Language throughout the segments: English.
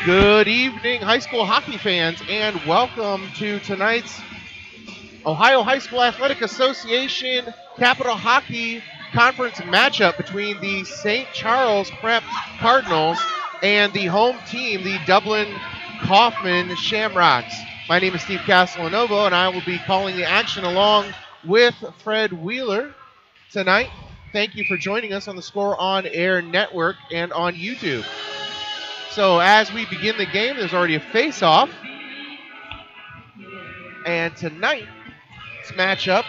Good evening, high school hockey fans, and welcome to tonight's Ohio High School Athletic Association Capital Hockey Conference matchup between the St. Charles Prep Cardinals and the home team, the Dublin Coffman Shamrocks. My name is Steve Castellanovo, and I will be calling the action along with Fred Wheeler tonight. Thank you for joining us on the Score On Air Network and on YouTube. So as we begin the game, there's already a face-off. And tonight's matchup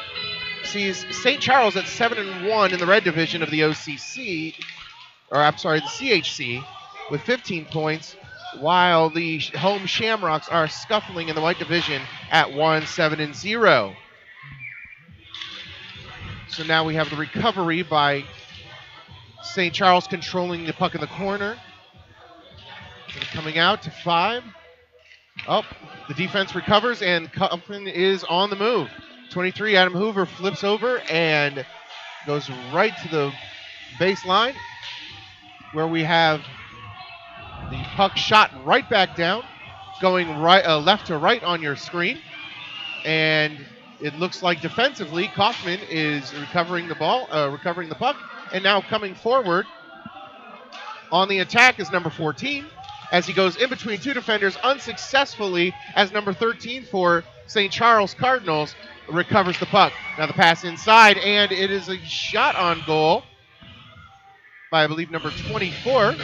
sees St. Charles at 7-1 in the red division of the OCC, the CHC, with 15 points, while the home Shamrocks are scuffling in the white division at 1-7-0. So now we have the recovery by St. Charles controlling the puck in the corner. Coming out to 5. Oh, the defense recovers, and Coffman is on the move. 23, Adam Hoover flips over and goes right to the baseline, where we have the puck shot right back down, going right left to right on your screen. And it looks like defensively, Coffman is recovering the puck, and now coming forward on the attack is number 14. As he goes in between two defenders unsuccessfully, as number 13 for St. Charles Cardinals recovers the puck. Now the pass inside, and it is a shot on goal by, I believe, number 24,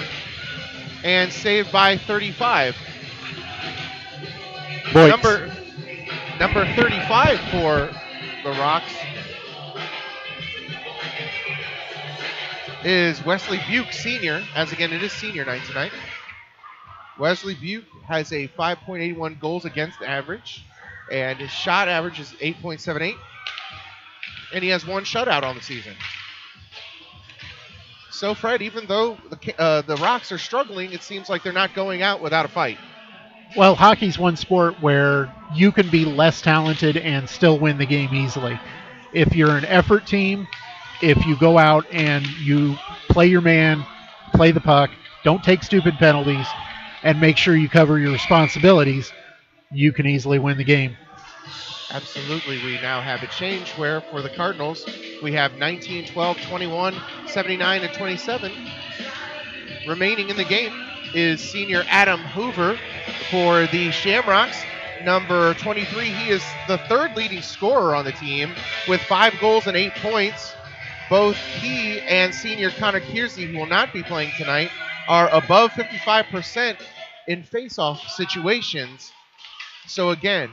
and saved by 35. Boy, Number 35 for the Rocks is Wesley Buke, senior, as again it is senior night tonight. Wesley Buke has a 5.81 goals against average, and his shot average is 8.78, and he has one shutout on the season. So, Fred, even though the Rocks are struggling, it seems like they're not going out without a fight. well, hockey's one sport where you can be less talented and still win the game easily. If you're an effort team, if you go out and you play your man, play the puck, don't take stupid penalties, and make sure you cover your responsibilities, you can easily win the game. Absolutely. We now have a change where for the Cardinals, we have 19, 12, 21, 79, and 27. Remaining in the game is senior Adam Hoover for the Shamrocks. Number 23, he is the third leading scorer on the team with 5 goals and 8 points. Both he and senior Connor Kiersey, who will not be playing tonight, are above 55% in face-off situations. So again,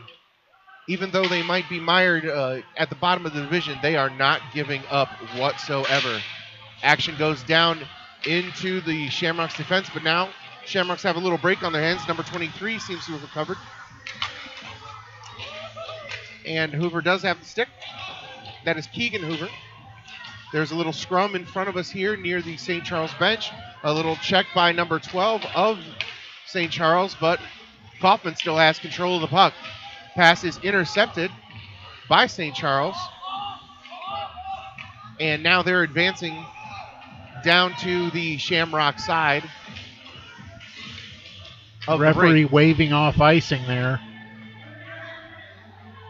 even though they might be mired at the bottom of the division, they are not giving up whatsoever. Action goes down into the Shamrocks defense, but now Shamrocks have a little break on their hands. Number 23 seems to have recovered. And Hoover does have the stick. That is Keegan Hoover. There's a little scrum in front of us here near the St. Charles bench. A little check by number 12 of St. Charles, but Coffman still has control of the puck. Pass is intercepted by St. Charles. And now they're advancing down to the Shamrock side of the Referee rink. waving off icing there,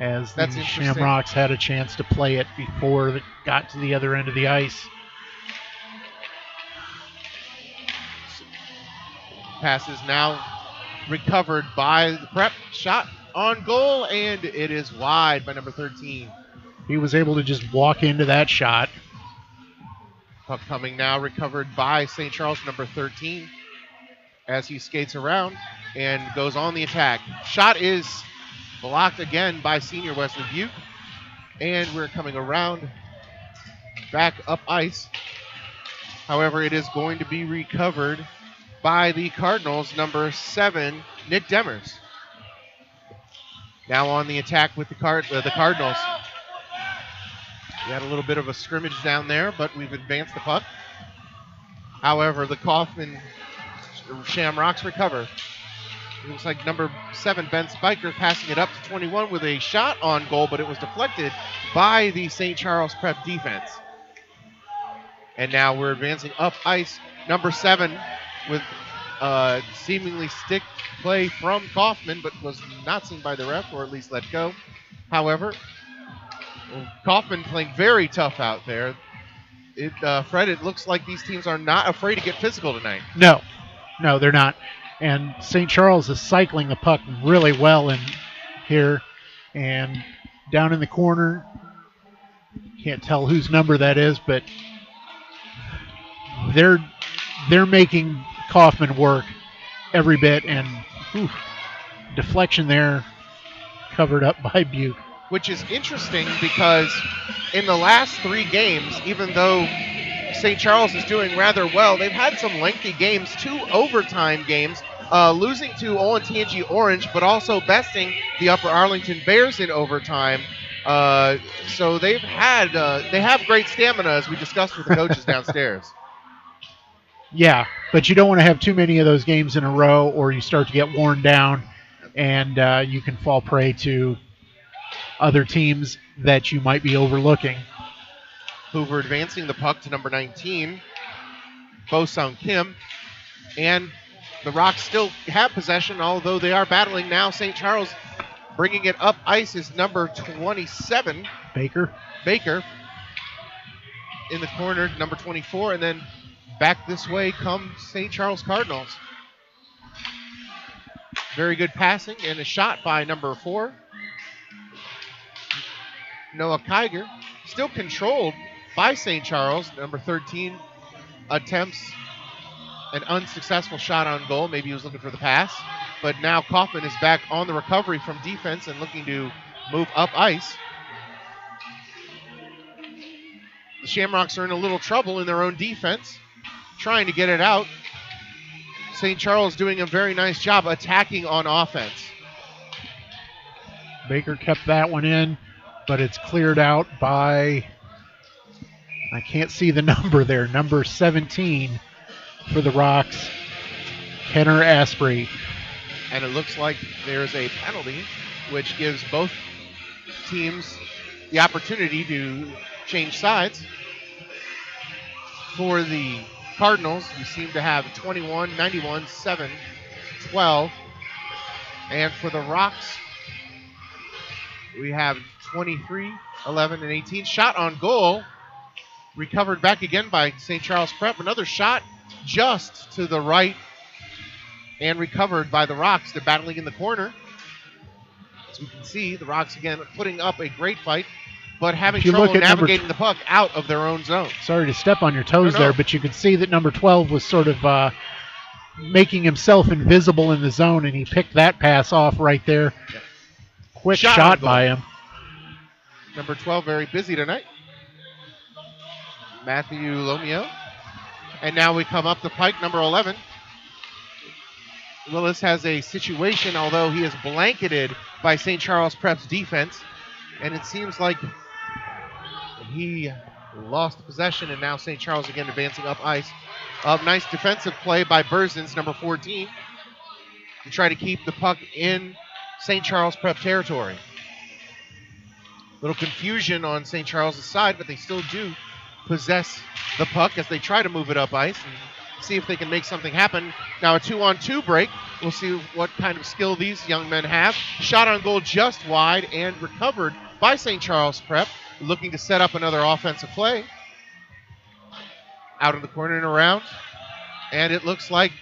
as the That's interesting. Shamrocks had a chance to play it before it got to the other end of the ice. Pass is now recovered by the Prep. Shot on goal, and it is wide by number 13. He was able to just walk into that shot. Puck coming now, recovered by St. Charles, number 13, as he skates around and goes on the attack. Shot is blocked again by senior Wesley Buke, and we're coming around back up ice. However, it is going to be recovered by the Cardinals, number 7, Nick Demers. Now on the attack with the Cardinals. We had a little bit of a scrimmage down there, but we've advanced the puck. However, the Coffman Shamrocks recover. It looks like number 7, Ben Spiker, passing it up to 21 with a shot on goal, but it was deflected by the St. Charles Prep defense. And now we're advancing up ice. Number 7 with seemingly stick play from Coffman, but was not seen by the ref, or at least let go. However, Coffman playing very tough out there. Fred, it looks like these teams are not afraid to get physical tonight. No, they're not. And St. Charles is cycling the puck really well in here. And down in the corner, can't tell whose number that is, but they're making Coffman work every bit. And deflection there, covered up by Butte. Which is interesting because in the last 3 games, even though St. Charles is doing rather well, they've had some lengthy games, 2 overtime games, losing to Olentangy Orange, but also besting the Upper Arlington Bears in overtime. So they have great stamina, as we discussed with the coaches downstairs. Yeah, but you don't want to have too many of those games in a row, or you start to get worn down, and you can fall prey to other teams that you might be overlooking. Hoover advancing the puck to number 19, Bo Sung Kim, and the Rocks still have possession, although they are battling now. St. Charles bringing it up ice is number 27, Baker in the corner, number 24, and then back this way come St. Charles Cardinals. Very good passing and a shot by number 4, Noah Kiger. Still controlled by St. Charles. Number 13 attempts an unsuccessful shot on goal. Maybe he was looking for the pass. But now Coffman is back on the recovery from defense and looking to move up ice. The Shamrocks are in a little trouble in their own defense, trying to get it out. St. Charles doing a very nice job attacking on offense. Baker kept that one in, but it's cleared out by, I can't see the number there, number 17 for the Rocks, Kenner Asprey. And it looks like there's a penalty, which gives both teams the opportunity to change sides. For the Cardinals, we seem to have 21, 91, 7, 12. And for the Rocks, we have 23, 11, and 18. Shot on goal. Recovered back again by St. Charles Prep. Another shot just to the right. And recovered by the Rocks. They're battling in the corner. As we can see, the Rocks again putting up a great fight, but having trouble navigating the puck out of their own zone. Sorry to step on your toes there, but you could see that number 12 was sort of making himself invisible in the zone, and he picked that pass off right there. Yeah. Quick shot by him. Number 12 very busy tonight. Matthew Lomeo. And now we come up the pike, number 11. Willis has a situation, although he is blanketed by St. Charles Prep's defense. And it seems like he lost possession, and now St. Charles again advancing up ice. Nice defensive play by Berzins, number 14, to try to keep the puck in St. Charles Prep territory. Little confusion on St. Charles' side, but they still do possess the puck as they try to move it up ice and see if they can make something happen. Now a 2-on-2 break. We'll see what kind of skill these young men have. Shot on goal just wide and recovered by St. Charles Prep, looking to set up another offensive play. Out of the corner and around. And it looks like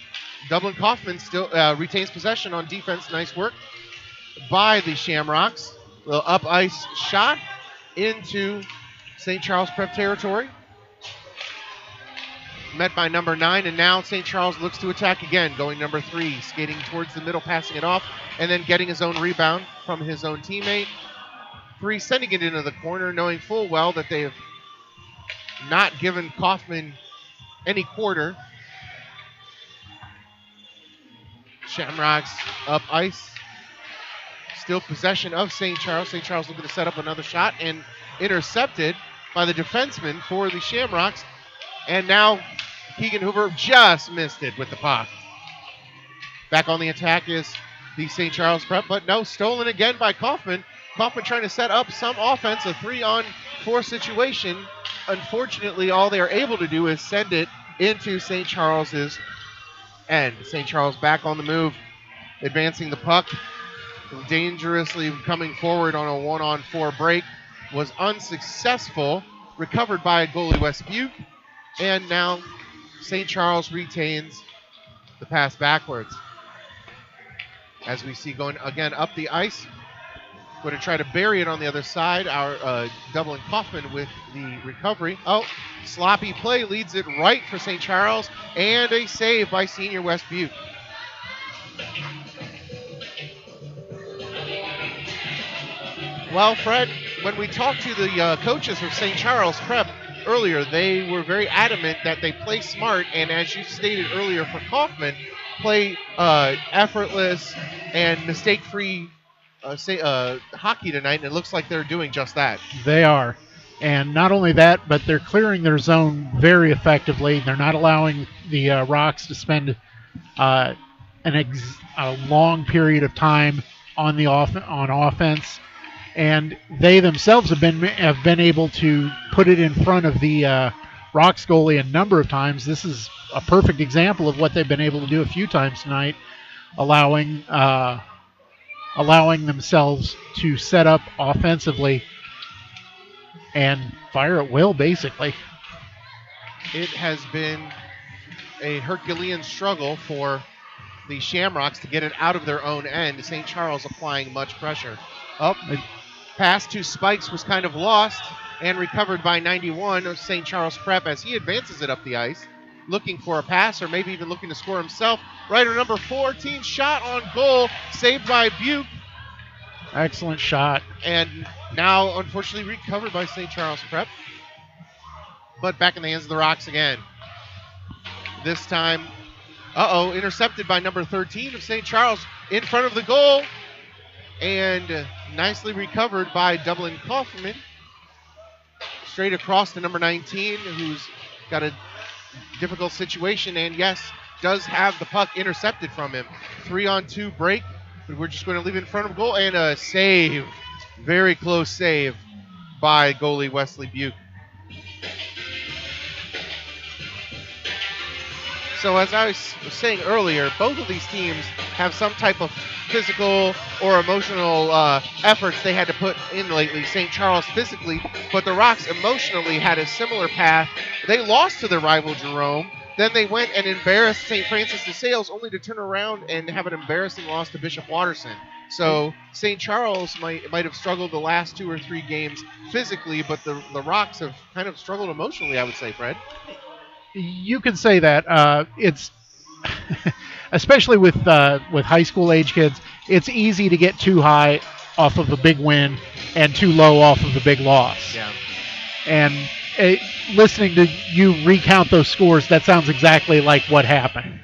Dublin Coffman still retains possession on defense. Nice work by the Shamrocks. Little up ice shot into St. Charles Prep territory. Met by number 9, and now St. Charles looks to attack again, going number 3, skating towards the middle, passing it off, and then getting his own rebound from his own teammate. 3 sending it into the corner, knowing full well that they have not given Coffman any quarter. Shamrocks up ice. Still possession of St. Charles. St. Charles looking to set up another shot and intercepted by the defenseman for the Shamrocks. And now Keegan Hoover just missed it with the puck. Back on the attack is the St. Charles Prep, but no, stolen again by Coffman. Coffman trying to set up some offense, a 3-on-4 situation. Unfortunately, all they are able to do is send it into St. Charles's end. St. Charles back on the move, advancing the puck, dangerously coming forward on a 1-on-4 break. Was unsuccessful, recovered by goalie West Butte, and now St. Charles retains the pass backwards. As we see going again up the ice, going to try to bury it on the other side. Our Dublin Coffman with the recovery. Oh, sloppy play leads it right for St. Charles, and a save by senior West Butte. Well, Fred, when we talked to the coaches of St. Charles Prep earlier, they were very adamant that they play smart, and as you stated earlier for Coffman, play effortless and mistake-free hockey tonight, and it looks like they're doing just that. They are. And not only that, but they're clearing their zone very effectively. They're not allowing the Rocks to spend a long period of time on offense. And they themselves have been able to put it in front of the Rocks goalie a number of times. This is a perfect example of what they've been able to do a few times tonight, allowing themselves to set up offensively and fire at will, basically. It has been a Herculean struggle for the Shamrocks to get it out of their own end. St. Charles applying much pressure. Pass to Spikes was kind of lost and recovered by 91 of St. Charles Prep as he advances it up the ice, looking for a pass or maybe even looking to score himself. Rider number 14, shot on goal, saved by Butte. Excellent shot. And now, unfortunately, recovered by St. Charles Prep. But back in the hands of the Rocks again. This time, intercepted by number 13 of St. Charles in front of the goal. And nicely recovered by Dublin Coffman. Straight across to number 19, who's got a difficult situation and, yes, does have the puck intercepted from him. 3-on-2 break, but we're just going to leave it in front of goal. And a save, very close save by goalie Wesley Buke. So as I was saying earlier, both of these teams have some type of physical or emotional efforts they had to put in lately. St. Charles physically, but the Rocks emotionally had a similar path. They lost to their rival Jerome. Then they went and embarrassed St. Francis de Sales, only to turn around and have an embarrassing loss to Bishop Watterson. So St. Charles might have struggled the last 2 or 3 games physically, but the Rocks have kind of struggled emotionally, I would say, Fred. You can say that. It's especially with high school age kids, it's easy to get too high off of a big win and too low off of a big loss. Yeah. And listening to you recount those scores, that sounds exactly like what happened.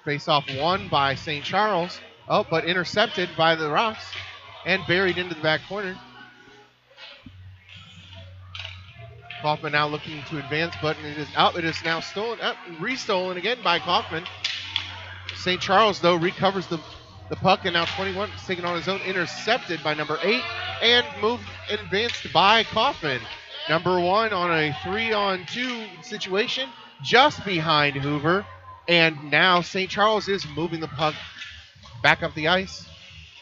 Face-off won by St. Charles. But intercepted by the Rocks and buried into the back corner. Coffman now looking to advance, but it is out. It is now stolen, restolen again by Coffman. St. Charles, though, recovers the puck, and now 21 is taken on his own, intercepted by number 8, and moved and advanced by Coffman. Number 1 on a 3-on-2 situation, just behind Hoover, and now St. Charles is moving the puck back up the ice.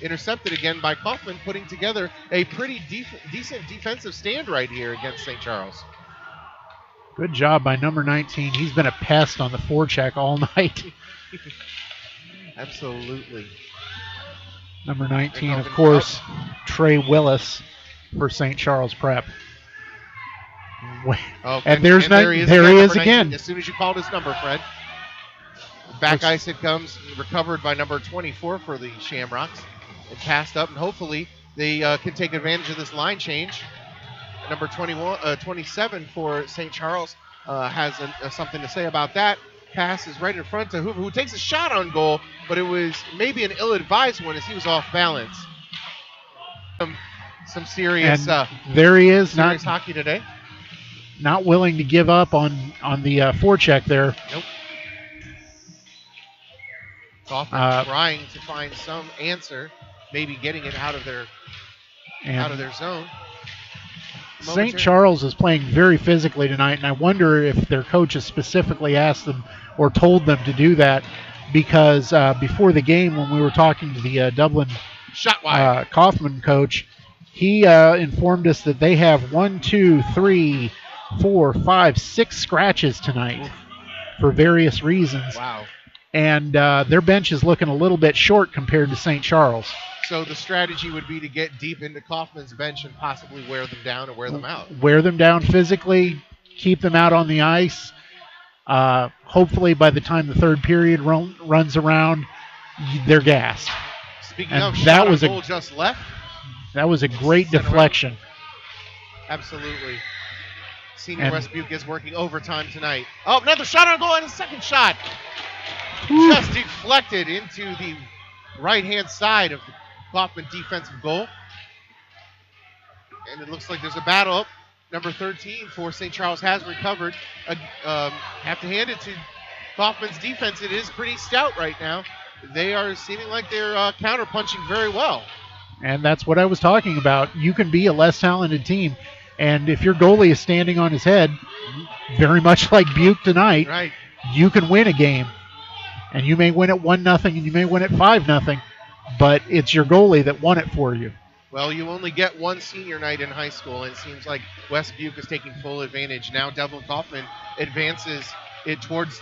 Intercepted again by Coffman, putting together a pretty decent defensive stand right here against St. Charles. Good job by number 19. He's been a pest on the forecheck all night. Absolutely. Number 19, of course, Trey Willis for St. Charles Prep. And there he is again. As soon as you called his number, Fred. Back ice it comes, recovered by number 24 for the Shamrocks. And passed up, and hopefully they can take advantage of this line change. Number 27 for St. Charles has something to say about that. Pass is right in front to Hoover, who takes a shot on goal, but it was maybe an ill-advised one as he was off balance. Some serious, there he is, serious hockey today. Not willing to give up on the forecheck there. Nope. Coffman trying to find some answer, maybe getting it out of their zone. St. Charles is playing very physically tonight, and I wonder if their coaches specifically asked them or told them to do that because before the game, when we were talking to the Dublin Coffman coach, he informed us that they have 6 scratches tonight for various reasons. Wow. And their bench is looking a little bit short compared to St. Charles. So the strategy would be to get deep into Coffman's bench and possibly wear them down or wear them out. Wear them down physically, keep them out on the ice. Hopefully by the time the third period runs around, they're gassed. Speaking of, that was a goal just left. That was a great deflection. Absolutely. Senior West Buke is working overtime tonight. Oh, another shot on goal and a second shot. Just deflected into the right-hand side of the Coffman defensive goal. And it looks like there's a battle up. Number 13 for St. Charles has recovered. Have to hand it to Coffman's defense. It is pretty stout right now. They are seeming like they're counter-punching very well. And that's what I was talking about. You can be a less talented team, and if your goalie is standing on his head, very much like Buke tonight, right, you can win a game. And you may win it 1-0, and you may win it 5-0, but it's your goalie that won it for you. Well, you only get one senior night in high school, and it seems like West Buke is taking full advantage. Now Dublin Coffman advances it towards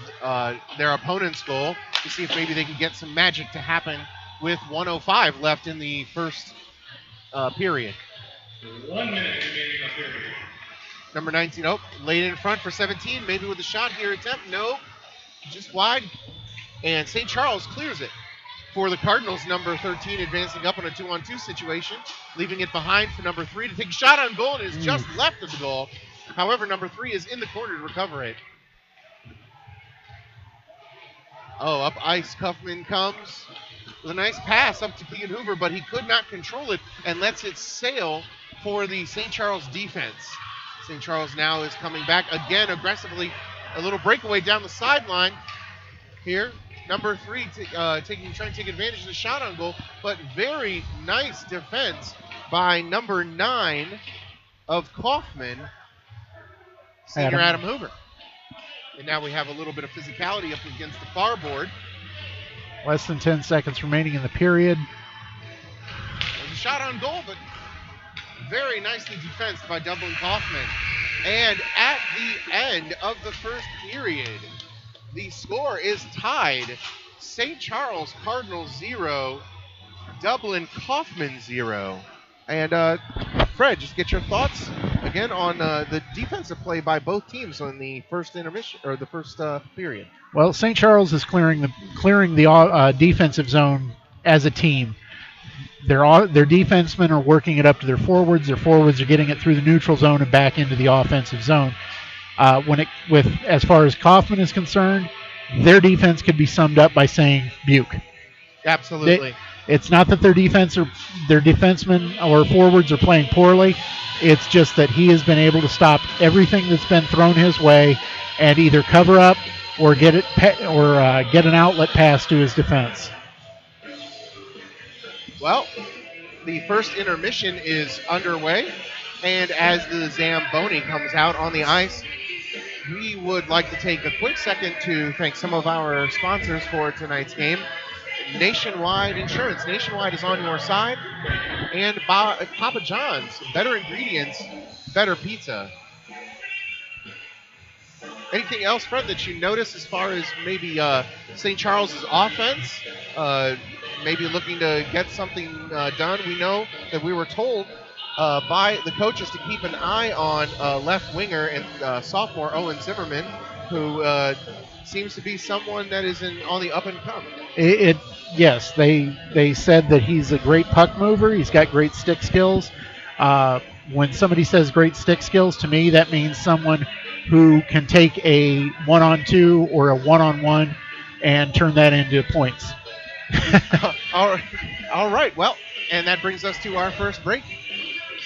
their opponent's goal to see if maybe they can get some magic to happen with 1:05 left in the first period. 1 minute remaining in the period. Number 19, laid in front for 17, maybe with a shot here attempt. No, just wide. And St. Charles clears it for the Cardinals. Number 13 advancing up on a 2-on-2 situation, leaving it behind for number 3 to take a shot on goal, and is just left of the goal. However, number 3 is in the corner to recover it. Up ice, Coffman comes with a nice pass up to Keegan Hoover, but he could not control it and lets it sail for the St. Charles defense. St. Charles now is coming back again aggressively. A little breakaway down the sideline here. Number 3 trying to take advantage of the shot on goal, but very nice defense by number 9 of Coffman, senior Adam Hoover. And now we have a little bit of physicality up against the far board. Less than 10 seconds remaining in the period. There's a shot on goal, but very nicely defensed by Dublin Coffman. And at the end of the first period, the score is tied. St. Charles Cardinals 0, Dublin Coffman 0. And Fred, just get your thoughts again on the defensive play by both teams on the first intermission or the first period. Well, St. Charles is clearing the defensive zone as a team. Their defensemen are working it up to their forwards. Their forwards are getting it through the neutral zone and back into the offensive zone. As far as Coffman is concerned, their defense could be summed up by saying Buke. Absolutely. It's not that their defensemen or forwards are playing poorly. It's just that he has been able to stop everything that's been thrown his way and either cover up or get an outlet pass to his defense. Well, the first intermission is underway, and as the Zamboni comes out on the ice, we would like to take a quick second to thank some of our sponsors for tonight's game. Nationwide Insurance. Nationwide is on your side. And Papa John's. Better ingredients, better pizza. Anything else, Fred, that you notice as far as maybe St. Charles' offense? Maybe looking to get something done? We know that we were told by the coaches to keep an eye on left winger and sophomore Owen Zimmerman, who seems to be someone that is on the up and come. Yes, they said that he's a great puck mover. He's got great stick skills. When somebody says great stick skills, to me that means someone who can take a 1-on-2 or a 1-on-1 and turn that into points. All right. Well, and that brings us to our first break.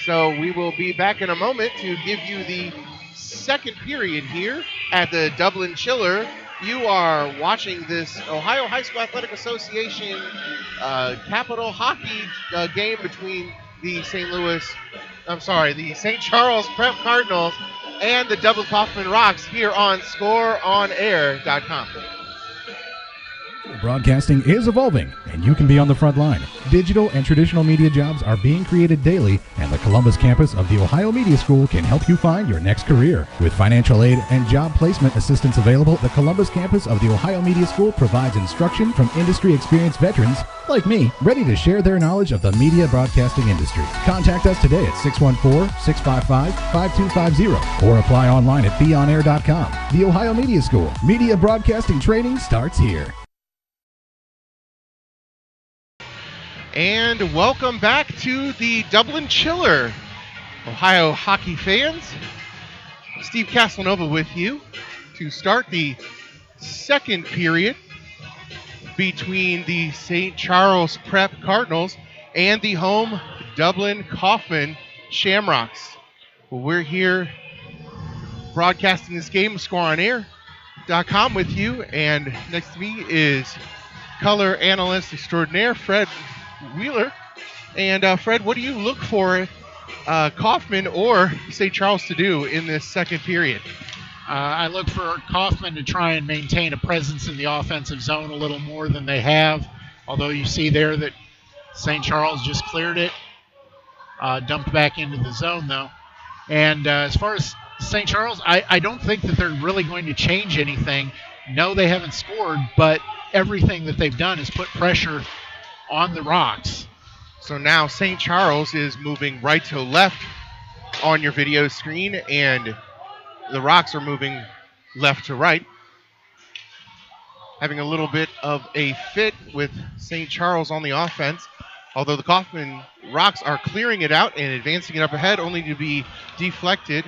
So we will be back in a moment to give you the second period here at the Dublin Chiller. You are watching this Ohio High School Athletic Association Capital Hockey game between the St. Louis the St. Charles Prep Cardinals and the Dublin Coffman Rocks here on ScoreOnAir.com. Broadcasting is evolving, and you can be on the front line. Digital and traditional media jobs are being created daily, and the Columbus campus of the Ohio Media School can help you find your next career. With financial aid and job placement assistance available, the Columbus campus of the Ohio Media School provides instruction from industry-experienced veterans like me, ready to share their knowledge of the media broadcasting industry. Contact us today at 614-655-5250 or apply online at beonair.com. The Ohio Media School. Media broadcasting training starts here. And welcome back to the Dublin Chiller, Ohio hockey fans. Steve Casanova with you to start the second period between the St. Charles Prep Cardinals and the home Dublin Coffman Shamrocks. Well, we're here broadcasting this game, ScoreOnAir.com with you, and next to me is color analyst extraordinaire Fred Wheeler. And Fred, what do you look for Coffman or St. Charles to do in this second period? I look for Coffman to try and maintain a presence in the offensive zone a little more than they have, although you see there that St. Charles just cleared it, dumped back into the zone, though. And as far as St. Charles, I don't think that they're really going to change anything. No, they haven't scored, but everything that they've done is put pressure on the Rocks. So now St. Charles is moving right to left on your video screen, and the Rocks are moving left to right. Having a little bit of a fit with St. Charles on the offense, although the Coffman Rocks are clearing it out and advancing it up ahead, only to be deflected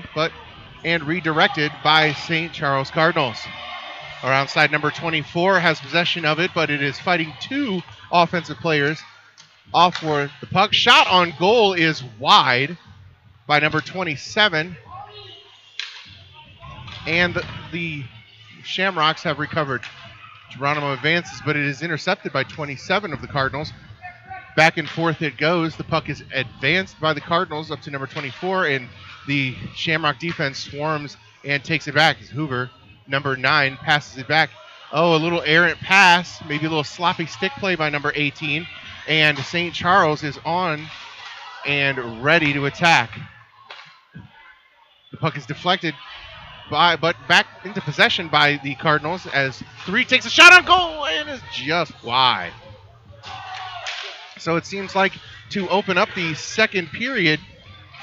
and redirected by St. Charles Cardinals. Around side number 24 has possession of it, but it is fighting two offensive players off for the puck. Shot on goal is wide by number 27. And the Shamrocks have recovered. Geronimo advances, but it is intercepted by 27 of the Cardinals. Back and forth it goes. The puck is advanced by the Cardinals up to number 24, and the Shamrock defense swarms and takes it back. Hoover, number 9, passes it back. Oh, a little errant pass, maybe a little sloppy stick play by number 18, and St. Charles is on and ready to attack. The puck is deflected, but back into possession by the Cardinals as 3 takes a shot on goal and is just wide. So it seems like to open up the second period,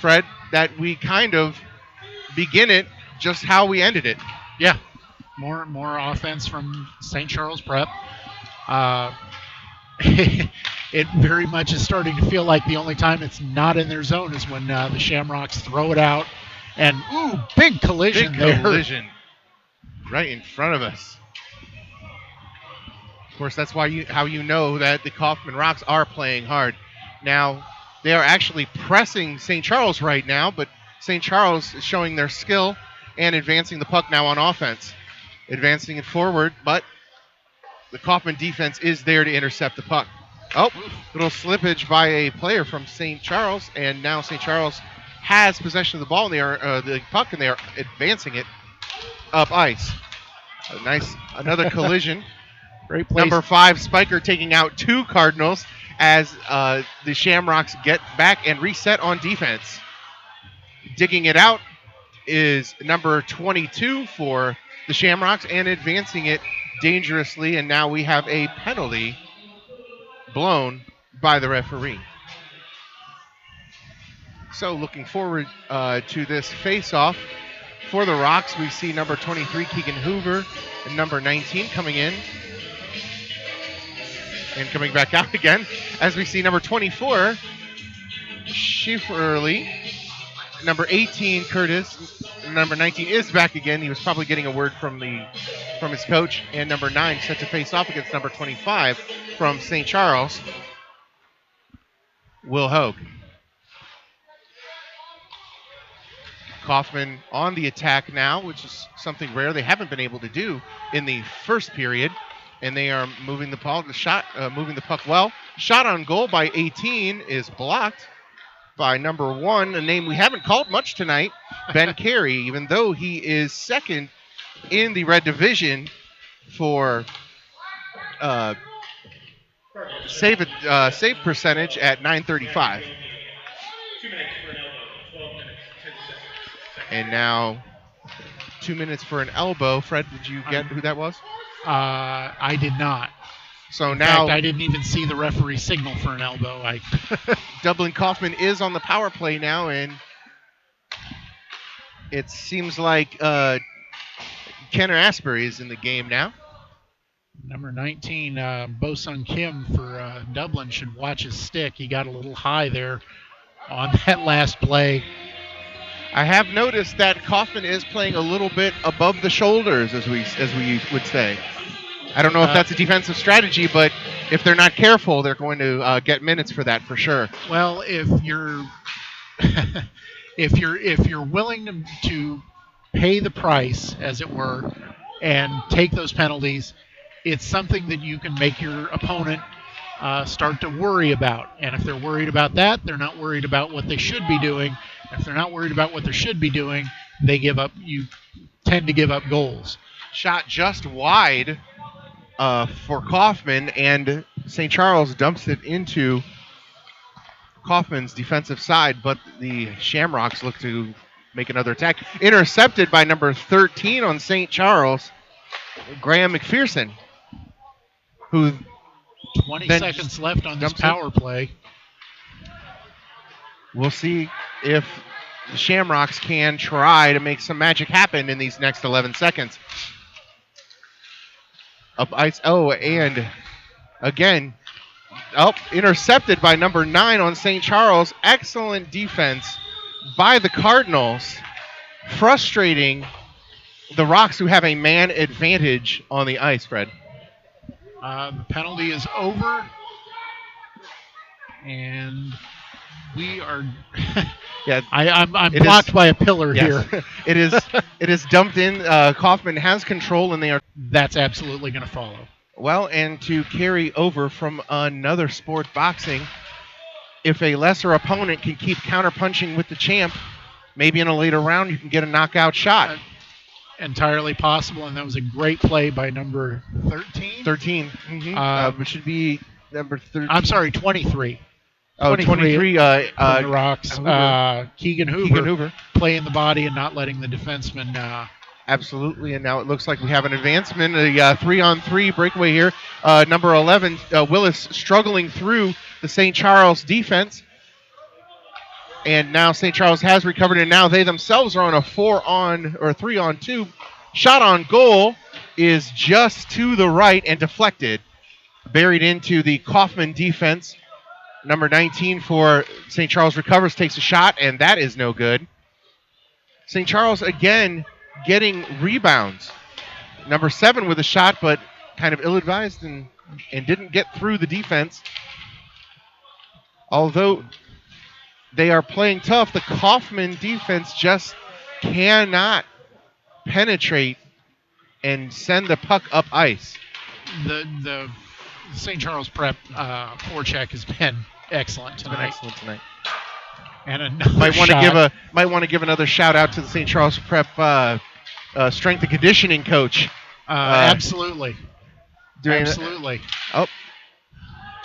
Fred, that we kind of begin it just how we ended it. Yeah, more offense from St. Charles Prep. It very much is starting to feel like the only time it's not in their zone is when the Shamrocks throw it out. And, big collision there. Big collision right in front of us. Of course, that's how you know that the Coffman Rocks are playing hard. Now, they are actually pressing St. Charles right now, but St. Charles is showing their skill and advancing the puck now on offense. Advancing it forward, but the Coffman defense is there to intercept the puck. Oh, little slippage by a player from St. Charles, and now St. Charles has possession of the ball, and the puck, and they are advancing it up ice. Another collision. Great place. Number 5, Spiker, taking out 2 Cardinals as the Shamrocks get back and reset on defense. Digging it out is number 22 for the Shamrocks and advancing it dangerously, and now we have a penalty blown by the referee. So looking forward to this face-off for the Rocks. We see number 23, Keegan Hoover, and number 19 coming in and coming back out again, as we see number 24, Schifferly, number 18, Curtis, number 19 is back again. He was probably getting a word from his coach, and number 9 set to face off against number 25 from St. Charles, Will Hogue. Coffman on the attack now, which is something rare they haven't been able to do in the first period. And they are moving the puck well. Shot on goal by 18 is blocked. by number 1, a name we haven't called much tonight, Ben Carey, even though he is second in the red division for save percentage at 935. 2 minutes for an elbow, 12 minutes, 10 seconds. And now 2 minutes for an elbow. Fred, did you get who that was? I did not. So In now fact, I didn't even see the referee signal for an elbow. Dublin Coffman is on the power play now, and it seems like Kenner Asbury is in the game now. Number 19, Bo-Sung Kim for Dublin should watch his stick. He got a little high there on that last play. I have noticed that Coffman is playing a little bit above the shoulders, as we would say. I don't know if that's a defensive strategy, but if they're not careful, they're going to get minutes for that for sure. Well, if you're if you're willing to pay the price, as it were, and take those penalties, it's something that you can make your opponent start to worry about. And if they're worried about that, they're not worried about what they should be doing. If they're not worried about what they should be doing, they give up. You tend to give up goals. Shot just wide for Coffman, and St. Charles dumps it into Coffman's defensive side, but the Shamrocks look to make another attack. Intercepted by number 13 on St. Charles, Graham McPherson, who 20 seconds left on this power play. We'll see if the Shamrocks can try to make some magic happen in these next 11 seconds. Up ice. Oh, and again, intercepted by number 9 on St. Charles. Excellent defense by the Cardinals, frustrating the Rocks, who have a man advantage on the ice, Fred. The penalty is over, and we are. Yeah, I'm blocked by a pillar yes. here. It is dumped in. Coffman has control, and they are. That's absolutely going to follow. Well, and to carry over from another sport, boxing, if a lesser opponent can keep counterpunching with the champ, maybe in a later round you can get a knockout shot. Entirely possible, and that was a great play by number 13. 13. Mm-hmm. It should be number 13. I'm sorry, 23. Oh, 23. From the Rocks. Keegan Hoover. Keegan Hoover playing the body and not letting the defenseman. Absolutely, and now it looks like we have an advancement, a 3-on-3 breakaway here. Number 11, Willis, struggling through the St. Charles defense. And now St. Charles has recovered, and now they themselves are on a 3-on-2. Shot on goal is just to the right and deflected, buried into the Coffman defense. Number 19 for St. Charles recovers, takes a shot, and that is no good. St. Charles again getting rebounds. Number 7 with a shot, but kind of ill-advised and didn't get through the defense. Although they are playing tough, the Coffman defense just cannot penetrate and send the puck up ice. The St. Charles Prep forecheck has been excellent tonight. And might want to give another shout out to the St. Charles Prep strength and conditioning coach. Absolutely. Absolutely.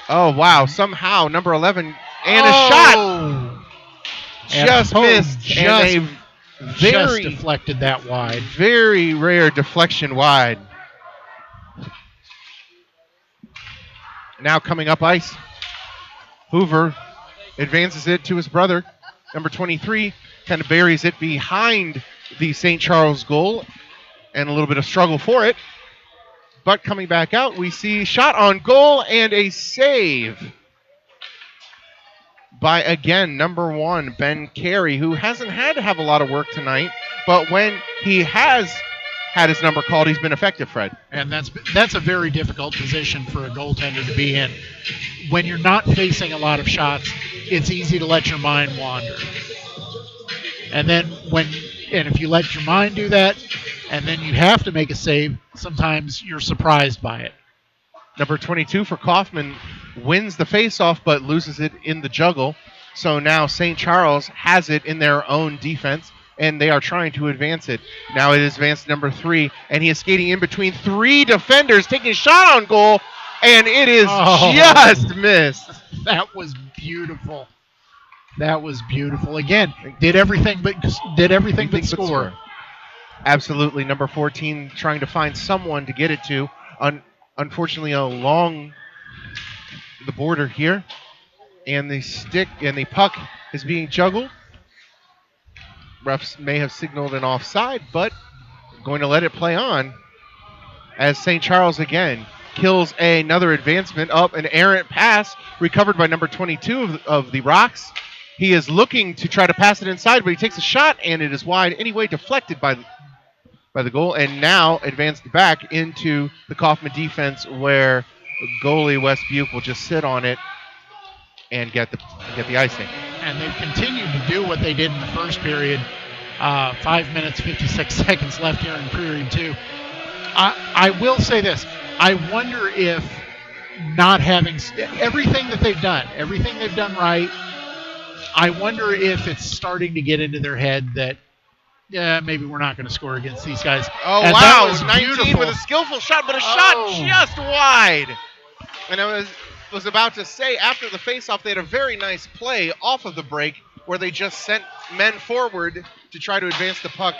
Oh wow! Somehow number 11 and a shot just missed. Just deflected that wide. Very rare deflection wide. Now coming up ice, Hoover advances it to his brother. Number 23 kind of buries it behind the St. Charles goal, and a little bit of struggle for it. But coming back out, we see shot on goal and a save by, again, number 1, Ben Carey, who hasn't had to have a lot of work tonight, but when he has had his number called, he's been effective, Fred. And that's a very difficult position for a goaltender to be in. When you're not facing a lot of shots, it's easy to let your mind wander. And then if you let your mind do that, and then you have to make a save, sometimes you're surprised by it. Number 22 for Coffman wins the faceoff, but loses it in the juggle. So now St. Charles has it in their own defense, and they are trying to advance it. Now it is advanced number 3, and he is skating in between 3 defenders, taking a shot on goal, and it is just missed. That was beautiful. That was beautiful. Again, did everything but score. Absolutely. Number 14 trying to find someone to get it to. Unfortunately, along the border here. And the puck is being juggled. Refs may have signaled an offside, but going to let it play on as St. Charles again kills another advancement up an errant pass recovered by number 22 of the Rocks. He is looking to try to pass it inside, but he takes a shot, and it is wide anyway, deflected by the goal, and now advanced back into the Coffman defense where goalie West Buke will just sit on it and get the icing. And they've continued to do what they did in the first period. 5 minutes, 56 seconds left here in period 2. I will say this. I wonder if not having everything they've done right, I wonder if it's starting to get into their head that, maybe we're not going to score against these guys. Oh, and wow. That was 19 beautiful. with a skillful shot, but a shot just wide. And I was about to say, after the faceoff, they had a very nice play off of the break where they just sent men forward to try to advance the puck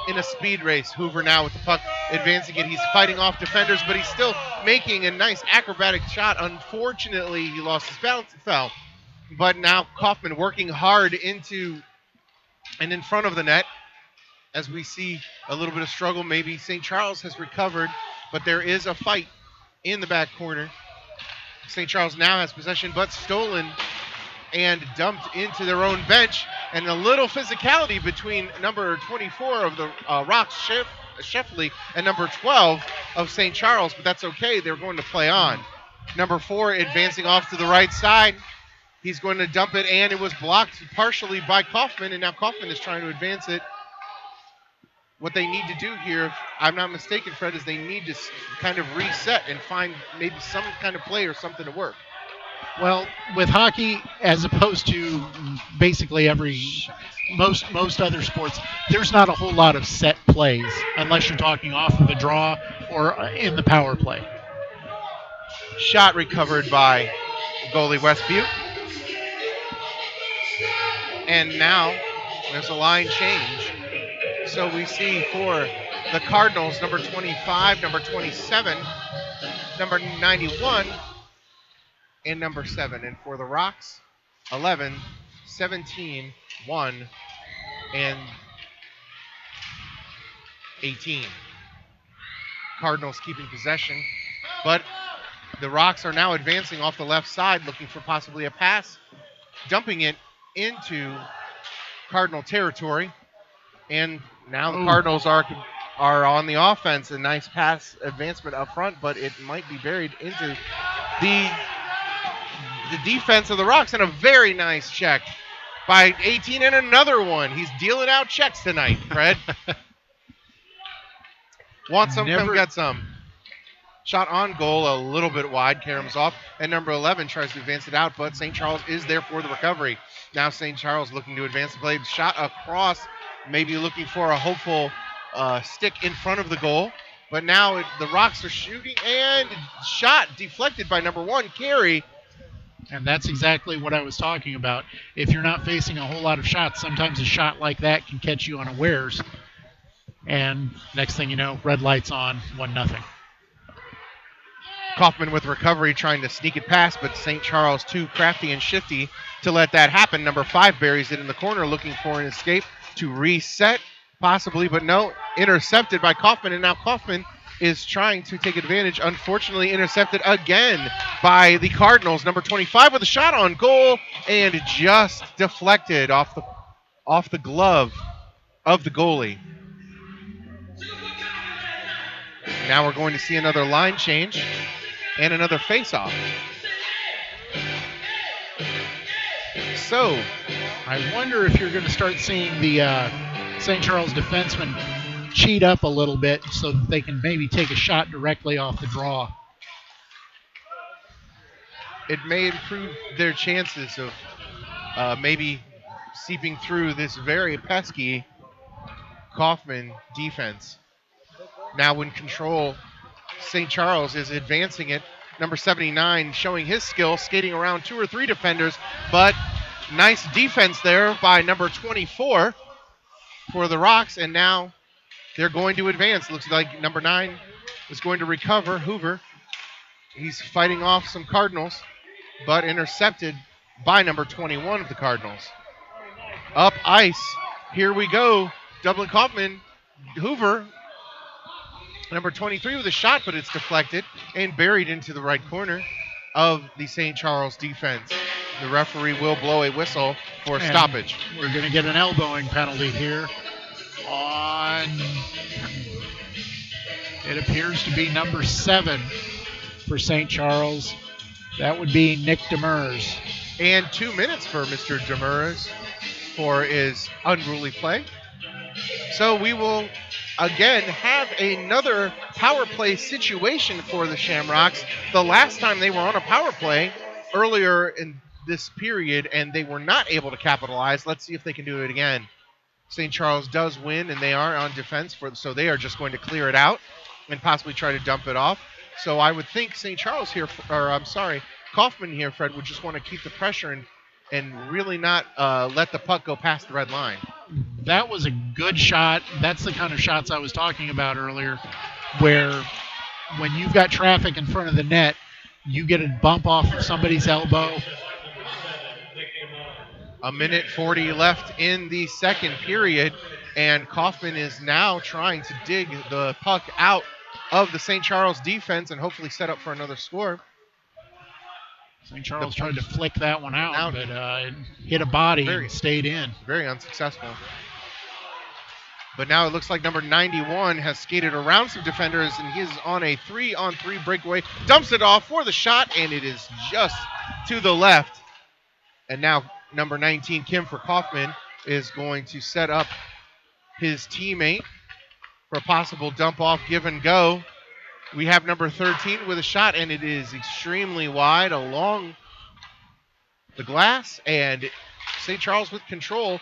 in a speed race. Hoover now with the puck advancing it. He's fighting off defenders, but he's still making a nice acrobatic shot. Unfortunately, he lost his balance and fell. But now Coffman working hard into and in front of the net. As we see a little bit of struggle, maybe St. Charles has recovered, but there is a fight in the back corner. St. Charles now has possession, but stolen and dumped into their own bench. And a little physicality between number 24 of the Rocks, Sheffley, and number 12 of St. Charles, but that's okay. They're going to play on. Number 4 advancing off to the right side. He's going to dump it, and it was blocked partially by Coffman, and now Coffman is trying to advance it. What they need to do here, if I'm not mistaken, Fred, is they need to kind of reset and find maybe some kind of play or something to work. Well, with hockey, as opposed to basically most other sports, there's not a whole lot of set plays unless you're talking off of a draw or in the power play. Shot recovered by goalie West Butte. And now there's a line change. So we see for the Cardinals, number 25, number 27, number 91, and number 7. And for the Rocks, 11, 17, 1, and 18. Cardinals keeping possession. But the Rocks are now advancing off the left side, looking for possibly a pass, dumping it into Cardinal territory. And now the Cardinals are on the offense. A nice pass advancement up front, but it might be buried into the defense of the Rocks. And a very nice check by 18 and another one. He's dealing out checks tonight, Fred. Want some, come get some. Shot on goal, a little bit wide, caroms off, and number 11 tries to advance it out, but St. Charles is there for the recovery. Now St. Charles looking to advance the play. Shot across, maybe looking for a hopeful stick in front of the goal. But now the Rocks are shooting, and shot deflected by number 1, Carey. And that's exactly what I was talking about. If you're not facing a whole lot of shots, sometimes a shot like that can catch you unawares. And next thing you know, red lights on, 1-0. Coffman with recovery, trying to sneak it past, but St. Charles too crafty and shifty to let that happen. Number 5 buries it in the corner, looking for an escape to reset, possibly, but no, intercepted by Coffman, and now Coffman is trying to take advantage. Unfortunately, intercepted again by the Cardinals. Number 25 with a shot on goal, and just deflected off the glove of the goalie. Now we're going to see another line change and another face-off. So, I wonder if you're going to start seeing the St. Charles defensemen cheat up a little bit so that they can maybe take a shot directly off the draw. It may improve their chances of maybe seeping through this very pesky Coffman defense. Now in control, St. Charles is advancing it. Number 79 showing his skill, skating around 2 or 3 defenders, but nice defense there by number 24 for the Rocks, and now they're going to advance. Looks like number 9 is going to recover, Hoover. He's fighting off some Cardinals, but intercepted by number 21 of the Cardinals. Up ice. Here we go. Dublin Coffman, Hoover, number 23 with a shot, but it's deflected and buried into the right corner of the St. Charles defense. The referee will blow a whistle for stoppage. We're going to get an elbowing penalty here on, it appears to be number 7 for St. Charles. That would be Nick Demers. And 2 minutes for Mr. Demers for his unruly play. So we will again have another power play situation for the Shamrocks. The last time they were on a power play earlier in this period, and they were not able to capitalize. Let's see if they can do it again. St. Charles does win, and they are on defense, so they are just going to clear it out and possibly try to dump it off. So I would think St. Charles here, Coffman here, Fred, would just want to keep the pressure and really not let the puck go past the red line. That was a good shot. That's the kind of shots I was talking about earlier, where when you've got traffic in front of the net, you get a bump off of somebody's elbow. A minute 40 left in the second period, and Coffman is now trying to dig the puck out of the St. Charles defense and hopefully set up for another score. St. Charles tried to flick that one out, but it hit a body and stayed in. Very unsuccessful. But now it looks like number 91 has skated around some defenders, and he is on a 3-on-3 breakaway. Dumps it off for the shot, and it is just to the left. And now number 19, Kim for Coffman, is going to set up his teammate for a possible dump-off give and go. We have number 13 with a shot, and it is extremely wide along the glass, and St. Charles with control.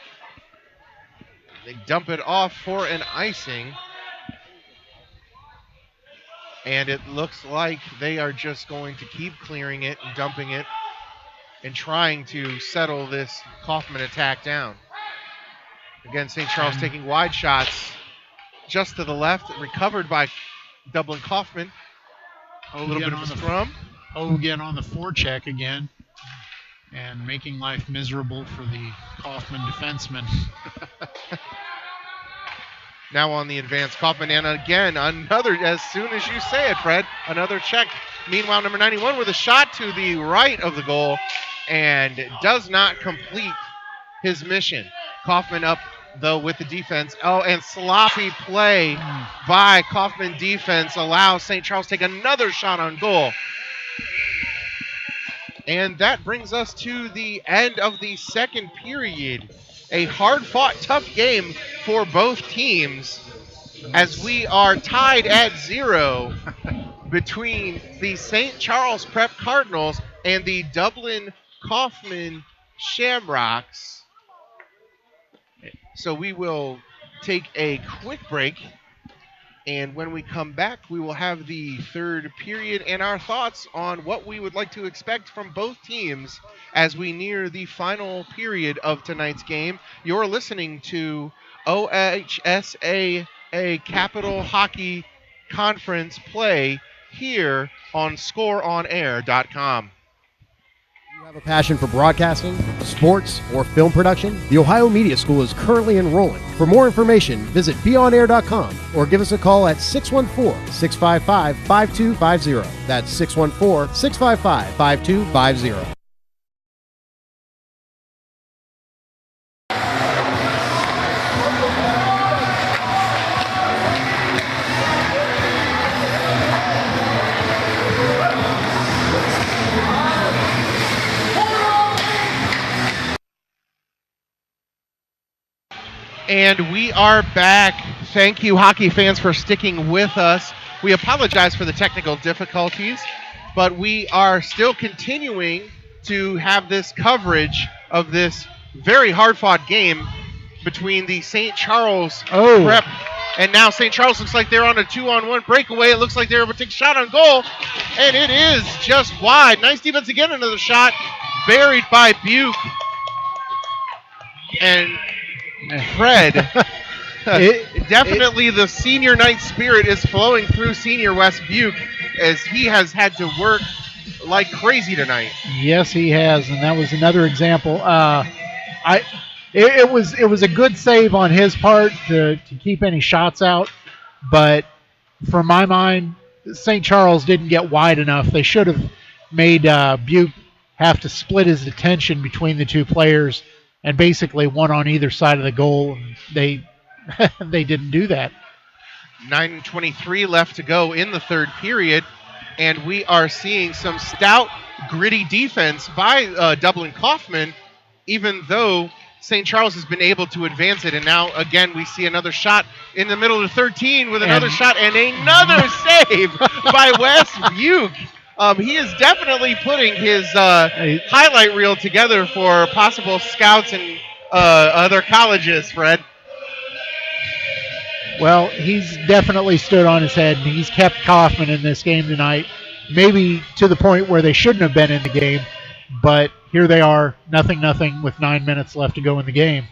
They dump it off for an icing, and it looks like they are just going to keep clearing it and dumping it and trying to settle this Coffman attack down. Again, St. Charles taking wide shots just to the left, recovered by Dublin Coffman. A little bit of a scrum. Hogan on the forecheck again, and making life miserable for the Coffman defenseman. Now on the advance, Coffman, and again, another, as soon as you say it, Fred, another check. Meanwhile, number 91 with a shot to the right of the goal, and does not complete his mission. Coffman up, though, with the defense. Oh, and sloppy play by Coffman defense allows St. Charles to take another shot on goal. And that brings us to the end of the second period. A hard-fought, tough game for both teams as we are tied at 0 between the St. Charles Prep Cardinals and the Dublin Coffman Shamrocks. So we will take a quick break, and when we come back, we will have the third period and our thoughts on what we would like to expect from both teams as we near the final period of tonight's game. You're listening to OHSAA Capital Hockey Conference play here on ScoreOnAir.com. You have a passion for broadcasting, sports, or film production? The Ohio Media School is currently enrolling. For more information, visit beonair.com or give us a call at 614-655-5250. That's 614-655-5250. And we are back. Thank you, hockey fans, for sticking with us. We apologize for the technical difficulties, but we are still continuing to have this coverage of this very hard-fought game between the St. Charles Oh. Prep, and now St. Charles looks like they're on a 2-on-1 breakaway. It looks like they're able to take a shot on goal, and it is just wide. Nice defense again, another shot buried by Buke. And Fred, definitely the senior night spirit is flowing through senior West Buke as he has had to work like crazy tonight. Yes, he has, and that was another example. It was a good save on his part to keep any shots out, but from my mind, St. Charles didn't get wide enough. They should have made Buke have to split his attention between the two players and basically one on either side of the goal. And they they didn't do that. 9:23 left to go in the third period, and we are seeing some stout, gritty defense by Dublin Coffman, even though St. Charles has been able to advance it. And now, again, we see another shot in the middle of 13 with another shot and another save by West Buke. He is definitely putting his highlight reel together for possible scouts and other colleges, Fred. Well, he's definitely stood on his head, and he's kept Coffman in this game tonight, maybe to the point where they shouldn't have been in the game, but here they are, 0-0 with 9 minutes left to go in the game.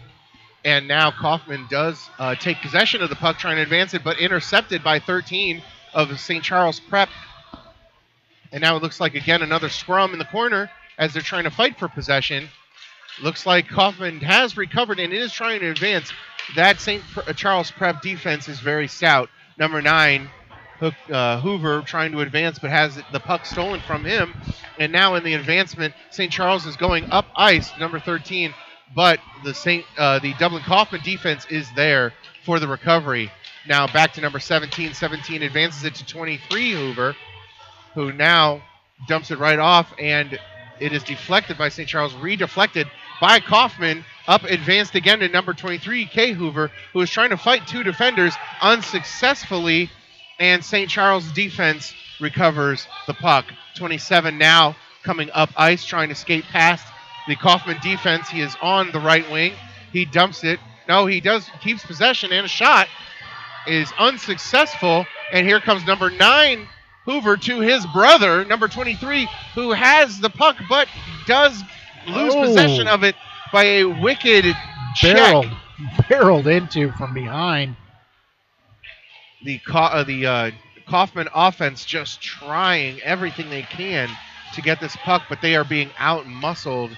And now Coffman does take possession of the puck, trying to advance it, but intercepted by 13 of St. Charles Prep. And now it looks like, again, another scrum in the corner as they're trying to fight for possession. Looks like Coffman has recovered and is trying to advance. That St. Charles Prep defense is very stout. Number 9, Hoover, trying to advance but has the puck stolen from him. And now in the advancement, St. Charles is going up ice, number 13. But the Dublin Coffman defense is there for the recovery. Now back to number 17. 17 advances it to 23, Hoover, who now dumps it right off, and it is deflected by St. Charles, redeflected by Coffman, up advanced again to number 23, K. Hoover, who is trying to fight two defenders unsuccessfully, and St. Charles defense recovers the puck. 27 now coming up ice, trying to skate past the Coffman defense. He is on the right wing. He dumps it. No, he keeps possession, and a shot is unsuccessful, and here comes number 9, Hoover, to his brother, number 23, who has the puck but does lose possession of it by a wicked check. Barreled into from behind. The Coffman offense just trying everything they can to get this puck, but they are being out-muscled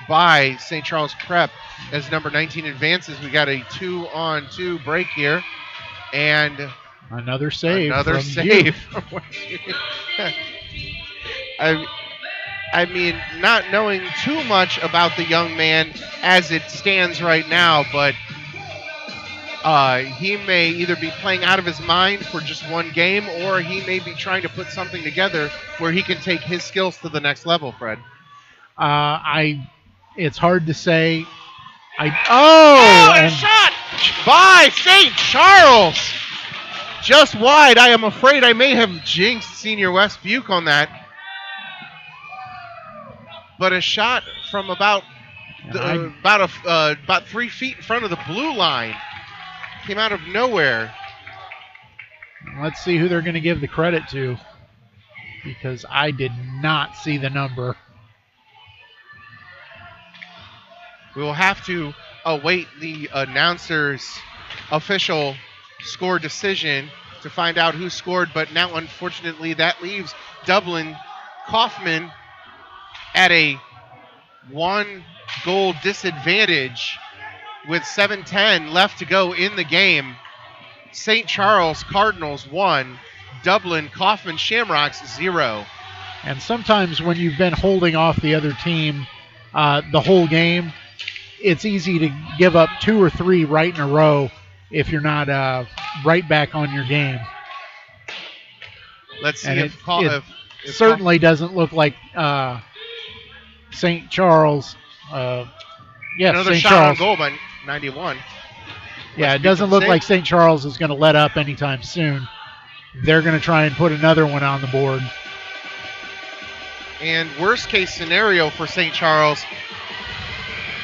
by St. Charles Prep as number 19 advances. We got a 2-on-2 break here, and another save. I mean, not knowing too much about the young man as it stands right now, but he may either be playing out of his mind for just one game, or he may be trying to put something together where he can take his skills to the next level, Fred. It's hard to say. And a shot by St. Charles! Just wide. I am afraid I may have jinxed Senior West Buke on that. But a shot from about 3 feet in front of the blue line came out of nowhere. Let's see who they're going to give the credit to, because I did not see the number. We will have to await the announcer's official score decision to find out who scored, but now unfortunately that leaves Dublin Coffman at a 1-goal disadvantage with 7:10 left to go in the game. St. Charles Cardinals 1, Dublin Coffman Shamrocks 0. And sometimes when you've been holding off the other team the whole game, it's easy to give up 2 or 3 right in a row if you're not right back on your game. Let's see and if certainly doesn't look like St. Charles. Yes, another St. shot Charles. on goal by 91. Yeah, it doesn't look like St. Charles is going to let up anytime soon. They're going to try and put another one on the board. And worst case scenario for St. Charles,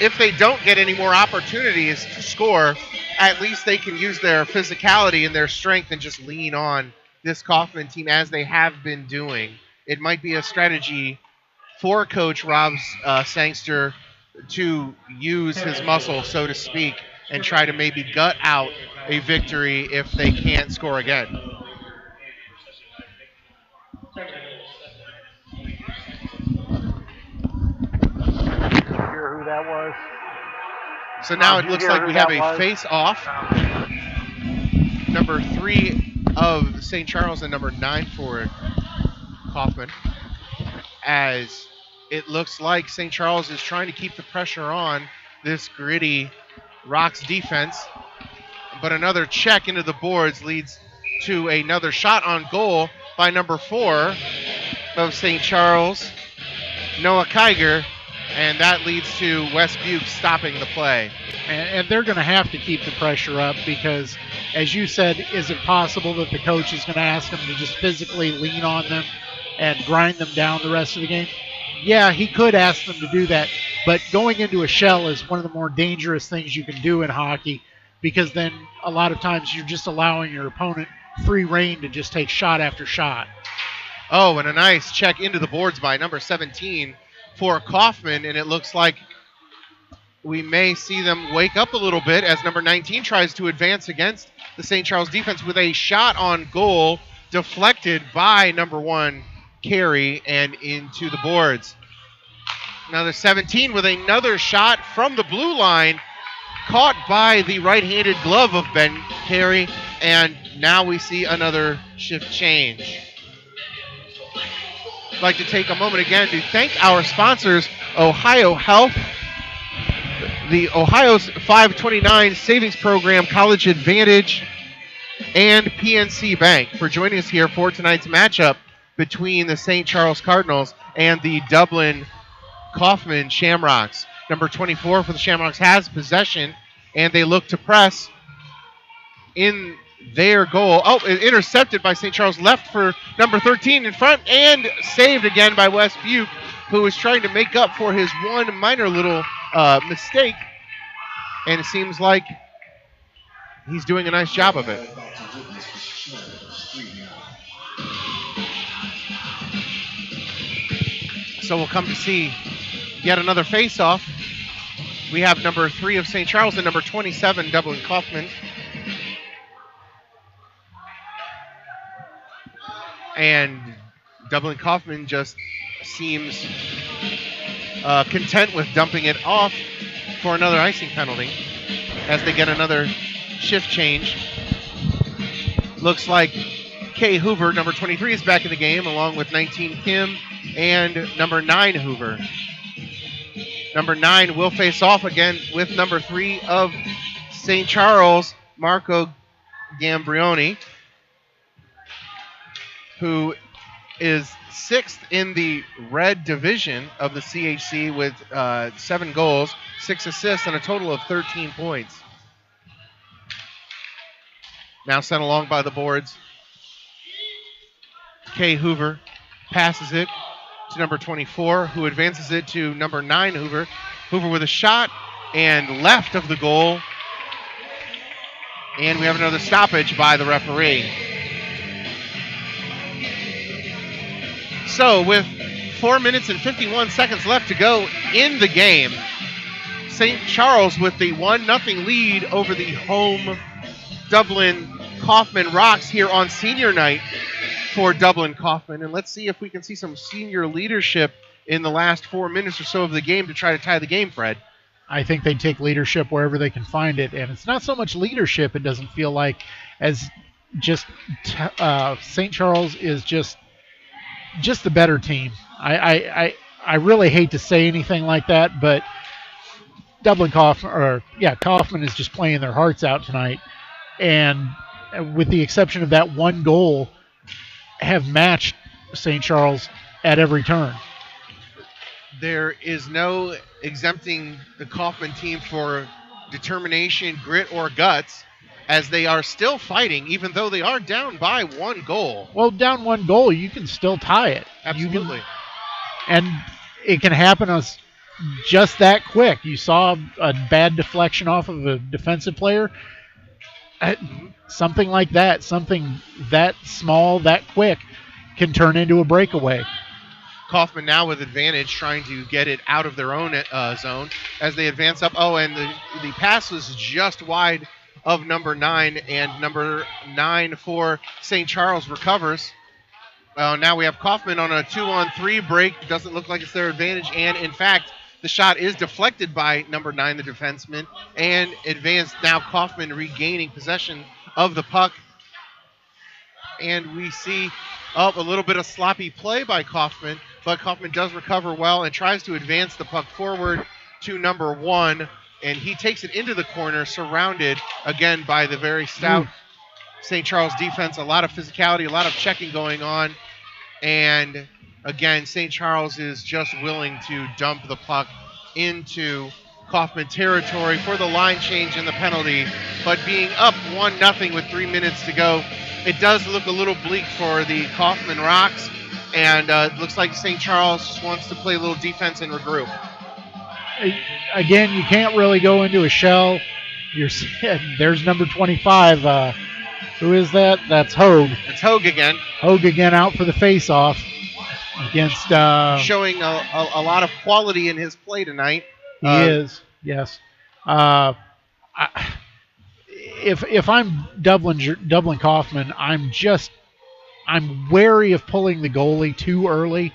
if they don't get any more opportunities to score, at least they can use their physicality and their strength and just lean on this Coffman team as they have been doing. It might be a strategy for Coach Rob Sangster to use his muscle, so to speak, and try to maybe gut out a victory if they can't score again. Hear who that was? So now it looks like we have a face-off. Number 3 of St. Charles and number 9 for Coffman. As it looks like St. Charles is trying to keep the pressure on this gritty Rocks defense. But another check into the boards leads to another shot on goal by number 4 of St. Charles, Noah Kiger, and that leads to West Butte stopping the play. And they're going to have to keep the pressure up because, as you said, is it possible that the coach is going to ask them to just physically lean on them and grind them down the rest of the game? Yeah, he could ask them to do that, but going into a shell is one of the more dangerous things you can do in hockey because then a lot of times you're just allowing your opponent free rein to just take shot after shot. Oh, and a nice check into the boards by number 17 for Coffman, and it looks like we may see them wake up a little bit as number 19 tries to advance against the St. Charles defense with a shot on goal deflected by number 1 Carey and into the boards. Now the 17 with another shot from the blue line, caught by the right-handed glove of Ben Carey, and now we see another shift change. I'd like to take a moment again to thank our sponsors, Ohio Health, the Ohio's 529 Savings Program, College Advantage, and PNC Bank for joining us here for tonight's matchup between the St. Charles Cardinals and the Dublin Coffman Shamrocks. Number 24 for the Shamrocks has possession, and they look to press in their goal. Oh, intercepted by St. Charles, left for number 13 in front, and saved again by West Butte, who is trying to make up for his one minor little mistake, and it seems like he's doing a nice job of it. So we'll come to see yet another face-off. We have number 3 of St. Charles and number 27, Dublin Coffman. And Dublin Coffman just seems content with dumping it off for another icing penalty as they get another shift change. Looks like Kay Hoover, number 23, is back in the game, along with 19 Kim and number 9 Hoover. Number 9 will face off again with number 3 of St. Charles, Marco Gambrioni, who is 6th in the red division of the CHC with 7 goals, 6 assists, and a total of 13 points. Now sent along by the boards. Kay Hoover passes it to number 24, who advances it to number 9 Hoover. Hoover with a shot and left of the goal. And we have another stoppage by the referee. So with 4 minutes and 51 seconds left to go in the game, St. Charles with the 1-0 lead over the home Dublin Coffman Rocks here on senior night for Dublin Coffman. And let's see if we can see some senior leadership in the last 4 minutes or so of the game to try to tie the game, Fred. I think they take leadership wherever they can find it. And it's not so much leadership, it doesn't feel like, as just St. Charles is just the better team. I really hate to say anything like that, but Coffman is just playing their hearts out tonight. And with the exception of that one goal, have matched St. Charles at every turn. There is no exempting the Coffman team for determination, grit, or guts, as they are still fighting, even though they are down by 1 goal. Well, down 1 goal, you can still tie it. Absolutely. And it can happen just that quick. You saw a bad deflection off of a defensive player. Something like that, something that small, that quick, can turn into a breakaway. Coffman now with advantage, trying to get it out of their own zone as they advance up. Oh, and the pass was just wide of number 9, and number 9 for St. Charles recovers. Now we have Coffman on a 2-on-3 break. Doesn't look like it's their advantage, and in fact, the shot is deflected by number 9, the defenseman, and advanced. Now Coffman regaining possession of the puck. And we see a little bit of sloppy play by Coffman, but Coffman does recover well and tries to advance the puck forward to number 1, and he takes it into the corner, surrounded again by the very stout St. Charles defense. A lot of physicality, a lot of checking going on, and again, St. Charles is just willing to dump the puck into Coffman territory for the line change and the penalty, but being up 1-0 with 3 minutes to go, it does look a little bleak for the Coffman Rocks, and it looks like St. Charles just wants to play a little defense and regroup. Again, you can't really go into a shell. There's number 25. Who is that? That's Hogue. It's Hogue again. Hogue again out for the face-off against... showing a lot of quality in his play tonight. He is, yes. If I'm Dublin Coffman, I'm wary of pulling the goalie too early.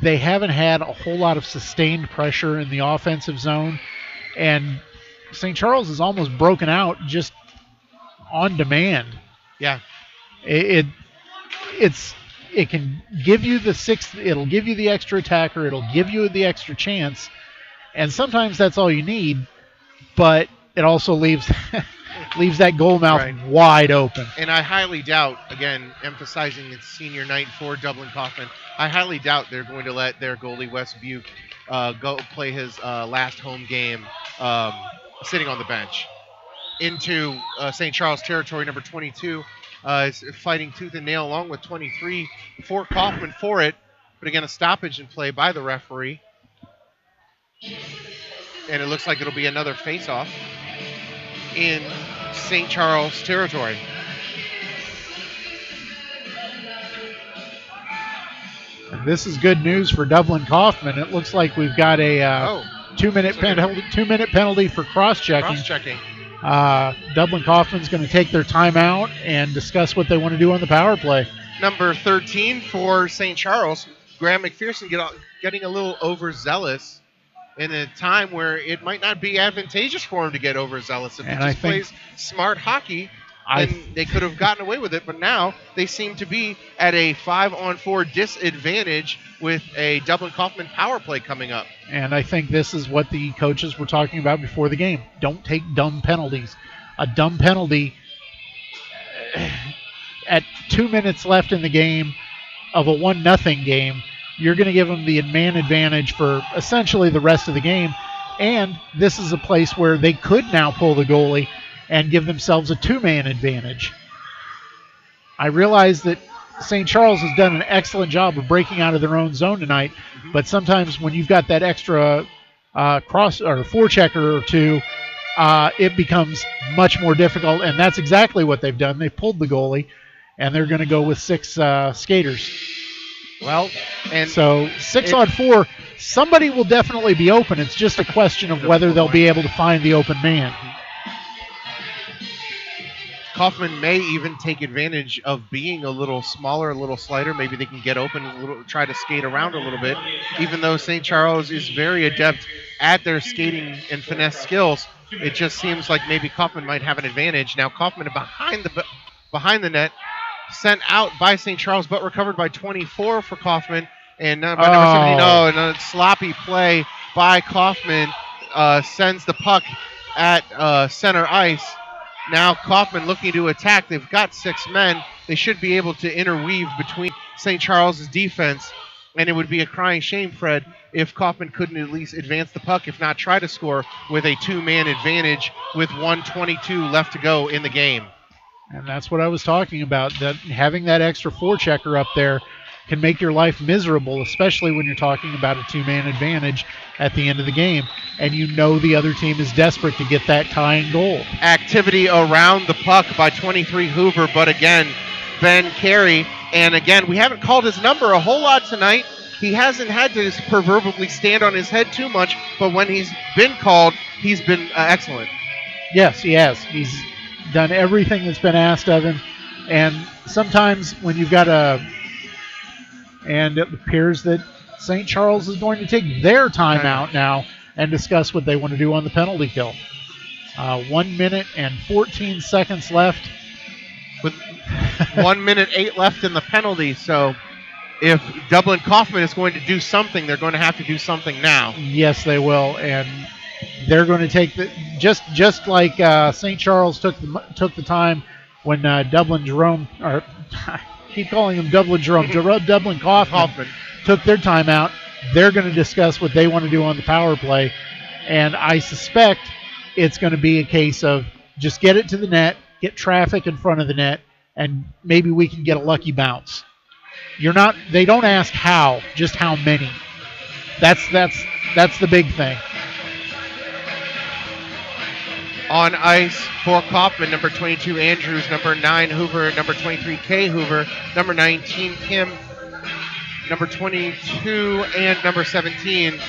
They haven't had a whole lot of sustained pressure in the offensive zone, and St. Charles is almost broken out just on demand. Yeah, it can give you the sixth. It'll give you the extra attacker. It'll give you the extra chance, and sometimes that's all you need. But it also leaves that goal mouth wide open. And I highly doubt, again, emphasizing it's senior night for Dublin Coffman, I highly doubt they're going to let their goalie, Wes Buke, go play his last home game sitting on the bench. Into St. Charles territory, number 22 is fighting tooth and nail along with 23 for Coffman for it. But again, a stoppage in play by the referee. And it looks like it'll be another face-off in St. Charles territory. And this is good news for Dublin Coffman. It looks like we've got a 2-minute penalty for cross-checking. Dublin Coffman's going to take their timeout and discuss what they want to do on the power play. Number 13 for St. Charles, Graham McPherson getting a little overzealous in a time where it might not be advantageous for him to get overzealous. If he just plays smart hockey, then they could have gotten away with it. But now they seem to be at a 5-on-4 disadvantage with a Dublin Coffman power play coming up. And I think this is what the coaches were talking about before the game. Don't take dumb penalties. A dumb penalty at 2 minutes left in the game of a 1-0 game, you're going to give them the man advantage for essentially the rest of the game. And this is a place where they could now pull the goalie and give themselves a 2-man advantage. I realize that St. Charles has done an excellent job of breaking out of their own zone tonight, but sometimes when you've got that extra cross or forechecker or two, it becomes much more difficult, and that's exactly what they've done. They've pulled the goalie, and they're going to go with 6 skaters. Well, and so 6-on-4, somebody will definitely be open. It's just a question of whether they'll be able to find the open man. Coffman may even take advantage of being a little smaller, a little slighter. Maybe they can get open, try to skate around a little bit. Even though St. Charles is very adept at their skating and finesse skills, it just seems like maybe Coffman might have an advantage. Now Coffman behind the net, sent out by St. Charles, but recovered by 24 for Coffman. And by number 70, and a sloppy play by Coffman sends the puck at center ice. Now Coffman looking to attack. They've got 6 men. They should be able to interweave between St. Charles' defense, and it would be a crying shame, Fred, if Coffman couldn't at least advance the puck, if not try to score with a 2-man advantage with 1:22 left to go in the game. And that's what I was talking about, that having that extra forechecker up there can make your life miserable, especially when you're talking about a 2-man advantage at the end of the game, and you know the other team is desperate to get that tying goal. Activity around the puck by 23 Hoover, but again, Ben Carey, and again, we haven't called his number a whole lot tonight. He hasn't had to proverbially stand on his head too much, but when he's been called, he's been excellent. Yes, he has. He's done everything that's been asked of him, and sometimes when you've got and it appears that St. Charles is going to take their timeout now and discuss what they want to do on the penalty kill. 1 minute and 14 seconds left. With 1 minute 8 left in the penalty, so if Dublin Coffman is going to do something, they're going to have to do something now. Yes, they will, and they're going to take just like St. Charles took the time when Dublin Jerome, or I keep calling them Dublin Jerome, Dublin Coffman took their timeout. They're going to discuss what they want to do on the power play, and I suspect it's going to be a case of just get it to the net, get traffic in front of the net, and maybe we can get a lucky bounce. They don't ask how, just how many. That's the big thing. On ice for Coffman, number 22 Andrews, number 9 Hoover, number 23 Kay Hoover, number 19 Kim, number 22 and number 17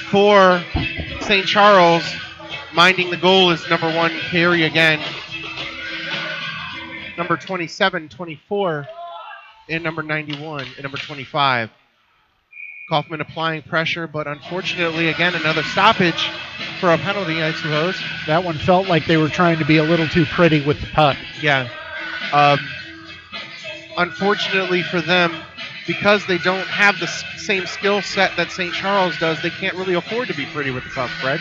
for St. Charles. Minding the goal is number 1 Carey again, number 27, 24, and number 91 and number 25. Coffman applying pressure, but unfortunately, again, another stoppage for a penalty, I suppose. That one felt like they were trying to be a little too pretty with the puck. Yeah. Unfortunately for them, because they don't have the same skill set that St. Charles does, they can't really afford to be pretty with the puck, Fred.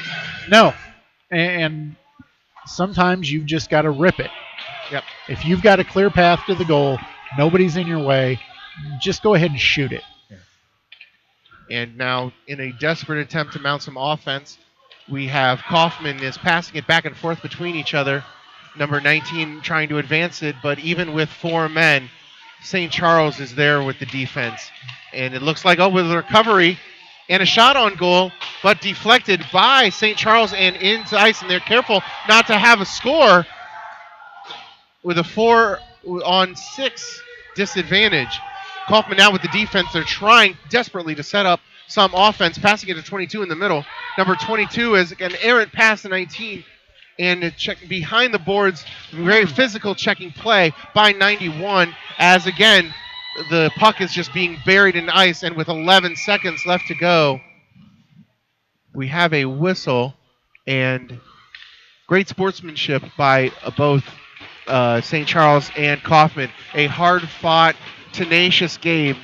No. And sometimes you've just got to rip it. Yep. If you've got a clear path to the goal, nobody's in your way, just go ahead and shoot it. And now, in a desperate attempt to mount some offense, we have Coffman is passing it back and forth between each other. Number 19 trying to advance it, but even with 4 men, St. Charles is there with the defense. And it looks like, with a recovery and a shot on goal, but deflected by St. Charles and into ice, and they're careful not to have a score with a 4-on-6 disadvantage. Coffman now with the defense. They're trying desperately to set up some offense, passing it to 22 in the middle. Number 22 is an errant pass to 19, and a check behind the boards, very physical checking play by 91, as again, the puck is just being buried in ice, and with 11 seconds left to go, we have a whistle, and great sportsmanship by both St. Charles and Coffman. A hard-fought, tenacious game,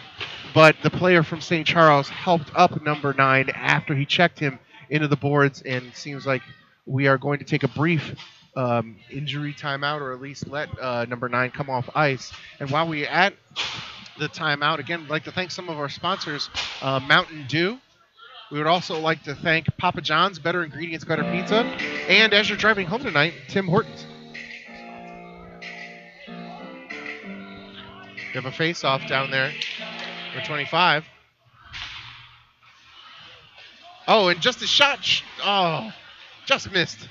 but the player from St. Charles helped up number 9 after he checked him into the boards, and it seems like we are going to take a brief injury timeout, or at least let number 9 come off ice. And while we're at the timeout, again, I'd like to thank some of our sponsors, Mountain Dew. We would also like to thank Papa John's, Better Ingredients, Better Pizza, and as you're driving home tonight, Tim Hortons. We have a face-off down there for 25. Oh, and just a shot. Just missed.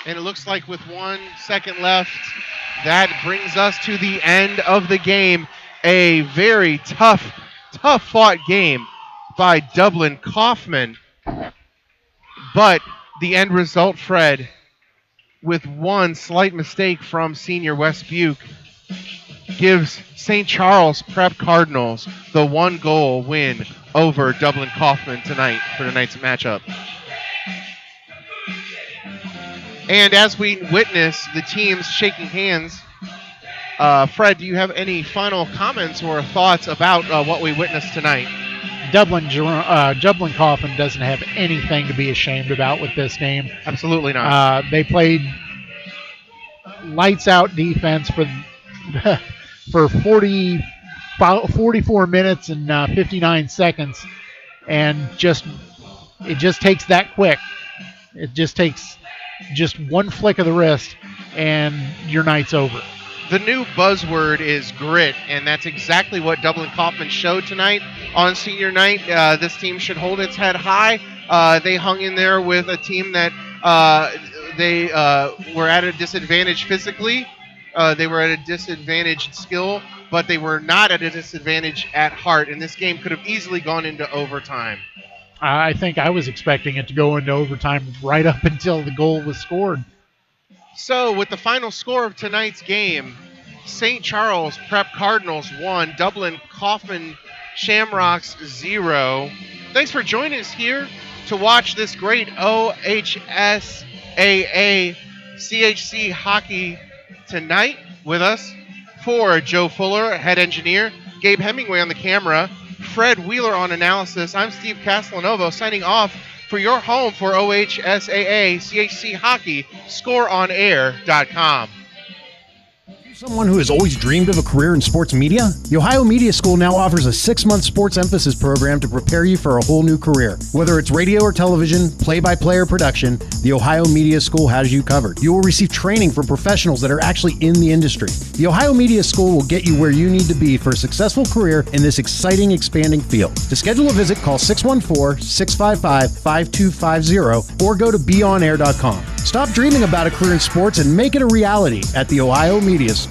And it looks like with 1 second left, that brings us to the end of the game. A very tough-fought game by Dublin Coffman. But the end result, Fred, with one slight mistake from senior West Buke, gives St. Charles Prep Cardinals the 1-goal win over Dublin Coffman tonight for tonight's matchup. And as we witness the teams shaking hands, Fred, do you have any final comments or thoughts about what we witnessed tonight? Dublin Coffman doesn't have anything to be ashamed about with this game. Absolutely not. They played lights-out defense for 44 minutes and 59 seconds, and it just takes that quick. It just takes just one flick of the wrist, and your night's over. The new buzzword is grit, and that's exactly what Dublin Coffman showed tonight on senior night. This team should hold its head high. They hung in there with a team that they were at a disadvantage physically. They were at a disadvantage in skill, but they were not at a disadvantage at heart, and this game could have easily gone into overtime. I think I was expecting it to go into overtime right up until the goal was scored. So, with the final score of tonight's game, St. Charles Prep Cardinals 1, Dublin Coffman Shamrocks 0. Thanks for joining us here to watch this great OHSAA CHC hockey tonight. With us for Joe Fuller, head engineer, Gabe Hemingway on the camera, Fred Wheeler on analysis. I'm Steve Castellanovo signing off for your home for OHSAA CHC hockey, scoreonair.com. Someone who has always dreamed of a career in sports media? The Ohio Media School now offers a 6-month sports emphasis program to prepare you for a whole new career. Whether it's radio or television, play-by-play or production, the Ohio Media School has you covered. You will receive training from professionals that are actually in the industry. The Ohio Media School will get you where you need to be for a successful career in this exciting, expanding field. To schedule a visit, call 614-655-5250 or go to beonair.com. Stop dreaming about a career in sports and make it a reality at the Ohio Media School.